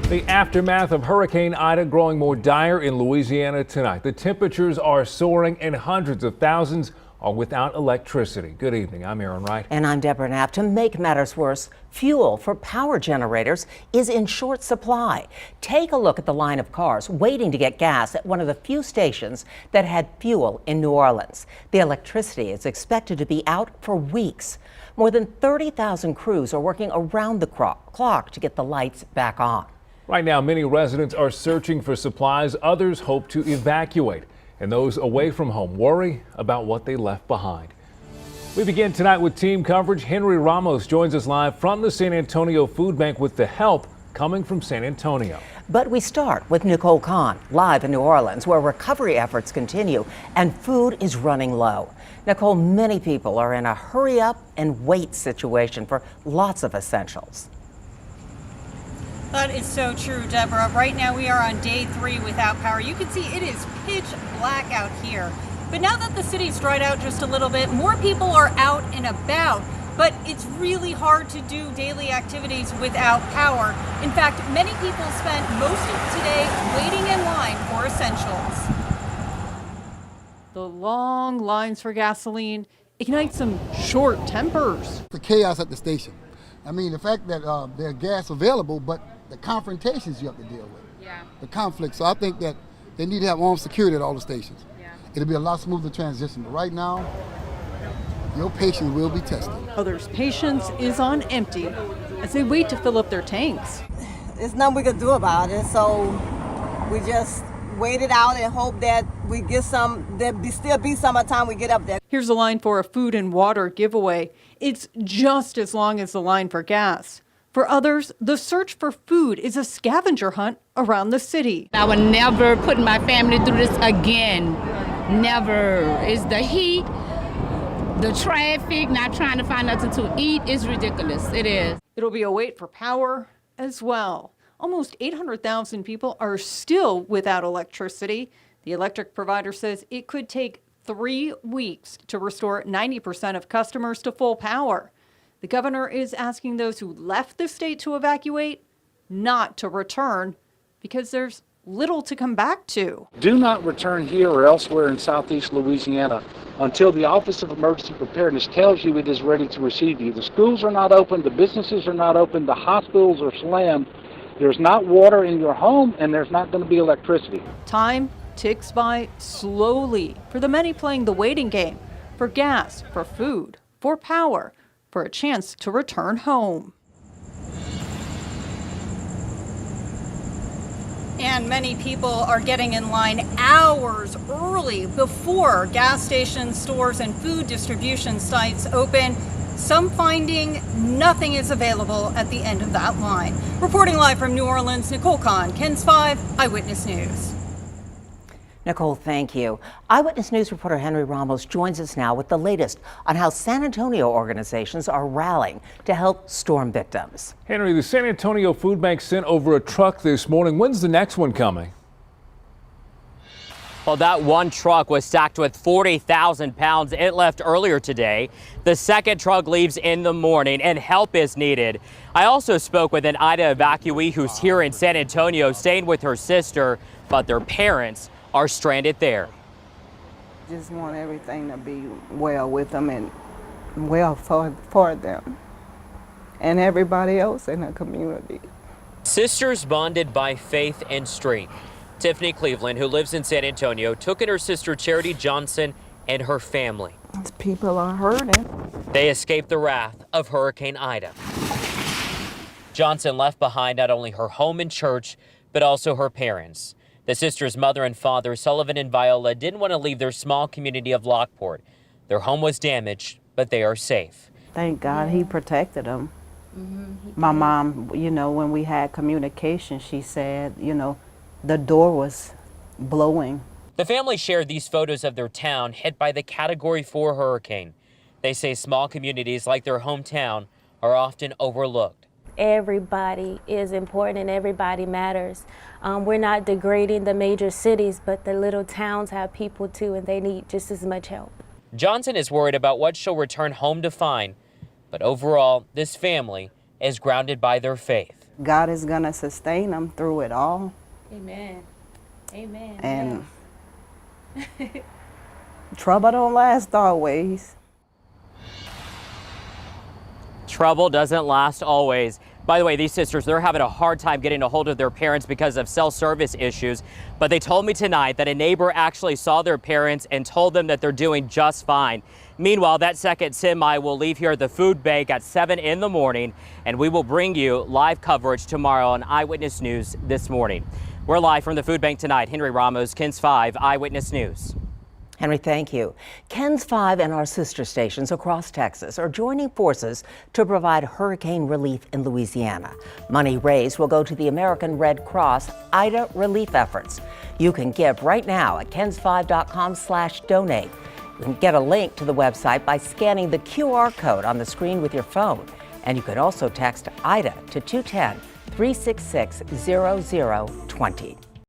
The aftermath of Hurricane Ida growing more dire in Louisiana tonight. The temperatures are soaring and hundreds of thousands are without electricity. Good evening. I'm Aaron Wright. And I'm Deborah Knapp. To make matters worse, fuel for power generators is in short supply. Take a look at the line of cars waiting to get gas at one of the few stations that had fuel in New Orleans. The electricity is expected to be out for weeks. More than 30,000 crews are working around the clock to get the lights back on. Right now, many residents are searching for supplies. Others hope to evacuate. And those away from home worry about what they left behind. We begin tonight with team coverage. Henry Ramos joins us live from the San Antonio Food Bank with the help coming from San Antonio. But we start with Nicole Kahn, live in New Orleans, where recovery efforts continue and food is running low. Nicole, many people are in a hurry up and wait situation for lots of essentials. That is so true, Deborah. Right now we are on day 3 without power. You can see it is pitch black out here. But now that the city's dried out just a little bit, more people are out and about. But it's really hard to do daily activities without power. In fact, many people spent most of today waiting in line for essentials. The long lines for gasoline ignite some short tempers. The chaos at the station. I mean, the fact that there's gas available, but the confrontations you have to deal with. Yeah. The conflict. So I think that they need to have armed security at all the stations. Yeah. It'll be a lot smoother transition. But right now, your patience will be tested. Others' patience is on empty as they wait to fill up their tanks. There's nothing we can do about it, so we just wait it out and hope that we get some, still be some by the time we get up there. Here's a line for a food and water giveaway. It's just as long as the line for gas. For others, the search for food is a scavenger hunt around the city. I would never put my family through this again. Never. It's the heat, the traffic, not trying to find nothing to eat is ridiculous. It is. It'll be a wait for power as well. Almost 800,000 people are still without electricity. The electric provider says it could take 3 weeks to restore 90% of customers to full power. The governor is asking those who left the state to evacuate not to return because there's little to come back to. Do not return here or elsewhere in southeast Louisiana until the Office of Emergency Preparedness tells you it is ready to receive you. The schools are not open, the businesses are not open, the hospitals are slammed. There's not water in your home and there's not going to be electricity. Time ticks by slowly for the many playing the waiting game for gas, for food, for power, for a chance to return home. And many people are getting in line hours early before gas stations, stores, and food distribution sites open. Some finding nothing is available at the end of that line. Reporting live from New Orleans, Nicole Kahn, KENS 5 Eyewitness News. Nicole, thank you. Eyewitness News reporter Henry Ramos joins us now with the latest on how San Antonio organizations are rallying to help storm victims. Henry, the San Antonio Food Bank sent over a truck this morning. When's the next one coming? Well, that one truck was stacked with 40,000 pounds. It left earlier today. The second truck leaves in the morning and help is needed. I also spoke with an Ida evacuee who's here in San Antonio staying with her sister, but their parents are stranded there. Just want everything to be well with them and well for them and everybody else in the community. Sisters bonded by faith and strength. Tiffany Cleveland, who lives in San Antonio, took in her sister Charity Johnson and her family. These people are hurting. They escaped the wrath of Hurricane Ida. Johnson left behind not only her home and church, but also her parents. The sisters' mother and father, Sullivan and Viola, didn't want to leave their small community of Lockport. Their home was damaged, but they are safe. Thank God he protected them. My mom, you know, when we had communication, she said, you know, the door was blowing. The family shared these photos of their town hit by the Category 4 hurricane. They say small communities like their hometown are often overlooked. Everybody is important and everybody matters. We're not degrading the major cities, but the little towns have people too, and they need just as much help. Johnson is worried about what she'll return home to find, but overall, this family is grounded by their faith. God is going to sustain them through it all. Amen. Amen. And trouble don't last always. Trouble doesn't last always. By the way, these sisters, they're having a hard time getting a hold of their parents because of cell service issues. But they told me tonight that a neighbor actually saw their parents and told them that they're doing just fine. Meanwhile, that second semi will leave here at the food bank at 7 in the morning, and we will bring you live coverage tomorrow on Eyewitness News this morning. We're live from the food bank tonight. Henry Ramos, KENS 5 Eyewitness News. Henry, thank you. KENS 5 and our sister stations across Texas are joining forces to provide hurricane relief in Louisiana. Money raised will go to the American Red Cross Ida relief efforts. You can give right now at kens5.com/donate. You can get a link to the website by scanning the QR code on the screen with your phone. And you can also text Ida to 210-366-0020.